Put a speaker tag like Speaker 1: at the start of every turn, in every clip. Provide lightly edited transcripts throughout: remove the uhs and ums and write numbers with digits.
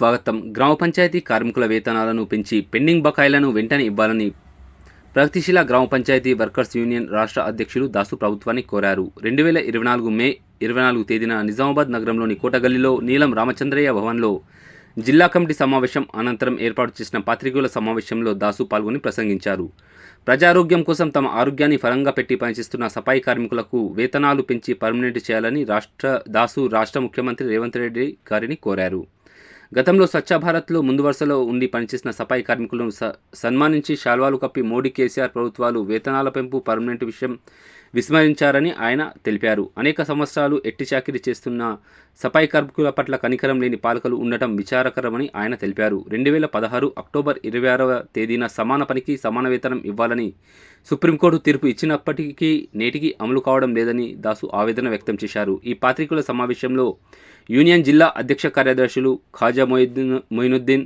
Speaker 1: స్వాగతం. గ్రామ పంచాయతీ కార్మికుల వేతనాలను పెంచి పెండింగ్ బకాయిలను వెంటనే ఇవ్వాలని ప్రగతిశీల గ్రామ పంచాయతీ వర్కర్స్ యూనియన్ రాష్ట్ర అధ్యక్షులు దాసు ప్రభుత్వాన్ని కోరారు. 2024 మే 24 తేదీన నిజామాబాద్ నగరంలోని కోటగల్లీలో నీలం రామచంద్రయ్య భవన్లో జిల్లా కమిటీ సమావేశం అనంతరం ఏర్పాటు చేసిన పాత్రికేయుల సమావేశంలో దాసు పాల్గొని ప్రసంగించారు. ప్రజారోగ్యం కోసం తమ ఆరోగ్యాన్ని ఫలంగా పెట్టి పనిచేస్తున్న సఫాయి కార్మికులకు వేతనాలు పెంచి పర్మనెంట్ చేయాలని రాష్ట్ర ముఖ్యమంత్రి రేవంత్ రెడ్డి గారిని కోరారు. గతంలో స్వచ్ఛ భారత్లో ముందు వరుసలో ఉండి పనిచేసిన సఫాయి కార్మికులను సన్మానించి శాల్వాలు కప్పి మోడీ కేసీఆర్ ప్రభుత్వాలు వేతనాల పెంపు పర్మనెంట్ విషయం విస్మరించారని ఆయన తెలిపారు. అనేక సంవత్సరాలు ఎట్టి చాకిరీ చేస్తున్న సఫాయి కార్మికుల పట్ల కనికరం లేని పాలకులు ఉండటం విచారకరమని ఆయన తెలిపారు. 2016 అక్టోబర్ 26వ తేదీన సమాన పనికి సమాన వేతనం ఇవ్వాలని సుప్రీంకోర్టు తీర్పు ఇచ్చినప్పటికీ నేటికి అమలు కావడం లేదని దాసు ఆవేదన వ్యక్తం చేశారు. ఈ పాత్రికేయుల సమావేశంలో యూనియన్ జిల్లా అధ్యక్ష కార్యదర్శులు ఖాజా మొయినుద్దీన్,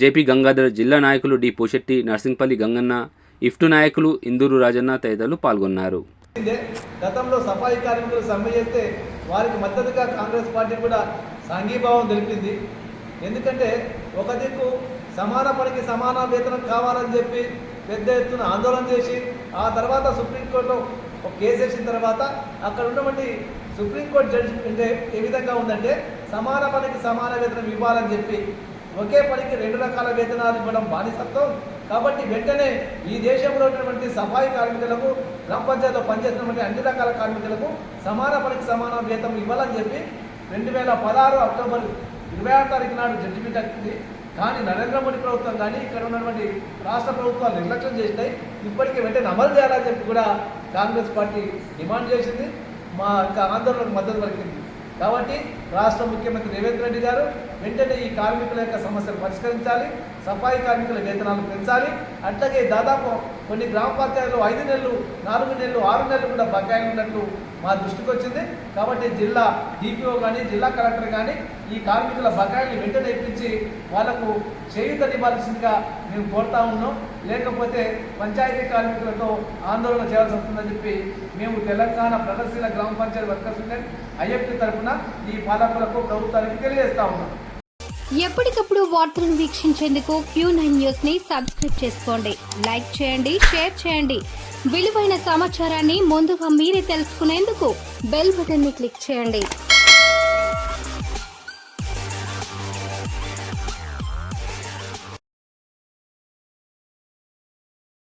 Speaker 1: జేపీ గంగాధర్, జిల్లా నాయకులు డి పోషెట్టి, నర్సింగ్పల్లి గంగన్న, ఇఫ్టు నాయకులు ఇందూరు రాజన్న తదితరులు పాల్గొన్నారు.
Speaker 2: గతంలో సఫాయి కార్మికులు సమ్మె చేస్తే వారికి మద్దతుగా కాంగ్రెస్ పార్టీ కూడా సంఘీభావం తెలిపింది. ఎందుకంటే ఒక దిక్కు సమాన పనికి సమాన వేతనం కావాలని చెప్పి పెద్ద ఎత్తున ఆందోళన చేసి ఆ తర్వాత సుప్రీంకోర్టులో ఒక కేసు వేసిన తర్వాత అక్కడ ఉన్నటువంటి సుప్రీంకోర్టు జడ్జిమెంట్ ఏ విధంగా ఉందంటే సమాన పనికి సమాన వేతనం ఇవ్వాలని చెప్పి ఒకే పనికి 2 రకాల వేతనాలు ఇవ్వడం బానిసత్వం. కాబట్టి వెంటనే ఈ దేశంలో ఉన్నటువంటి సఫాయి కార్మికులకు గ్రామ పంచాయతీలో పనిచేస్తున్నటువంటి అన్ని రకాల కార్మికులకు సమాన పనికి సమాన వేతనం ఇవ్వాలని చెప్పి 2016 అక్టోబర్ 26 తారీఖు నాడు జడ్జిమెంట్ వచ్చింది. కానీ నరేంద్ర మోడీ ప్రభుత్వం కానీ ఇక్కడ ఉన్నటువంటి రాష్ట్ర ప్రభుత్వాలు నిర్లక్ష్యం చేసినాయి. ఇప్పటికీ వెంటనే అమలు చేయాలని చెప్పి కూడా కాంగ్రెస్ పార్టీ డిమాండ్ చేసింది. మా ఆందోళనకు మద్దతు పలికింది. కాబట్టి రాష్ట్ర ముఖ్యమంత్రి రేవంత్ రెడ్డి గారు వెంటనే ఈ కార్మికుల యొక్క సమస్యలు పరిష్కరించాలి, సఫాయి కార్మికుల వేతనాలు పెంచాలి. అట్లాగే దాదాపు కొన్ని గ్రామ పంచాయతీలు 5 నెలలు, 4 నెలలు, 6 నెలలు కూడా బకాయిలు ఉన్నట్లు మా దృష్టికి వచ్చింది. కాబట్టి జిల్లా డిపిఓ కానీ జిల్లా కలెక్టర్ కానీ ఈ కార్మికుల బకాయిలు వెంటనే ఇప్పించి వాళ్లకు చేయూతనివ్వాల్సిందిగా మేము కోరుతా ఉన్నాం. లేకపోతే పంచాయతీ కార్మికులతో ఆందోళన చేయాల్సి వస్తుందని చెప్పి మేము తెలంగాణ ప్రగతిశీల గ్రామ పంచాయతీ వర్కర్స్ యూనియన్ ఐఎఫ్టీ తరఫున ఈ పాలకులకు ప్రభుత్వానికి తెలియజేస్తా ఉన్నాం.
Speaker 3: ఎప్పటికప్పుడు వార్తలను వీక్షించేందుకు Q9 న్యూస్ ని సబ్స్క్రైబ్ చేసుకోండి, లైక్ చేయండి, షేర్ చేయండి. విలువైన సమాచారాన్ని ముందుగా మీరే తెలుసుకునేందుకు బెల్ బటన్ ని క్లిక్ చేయండి.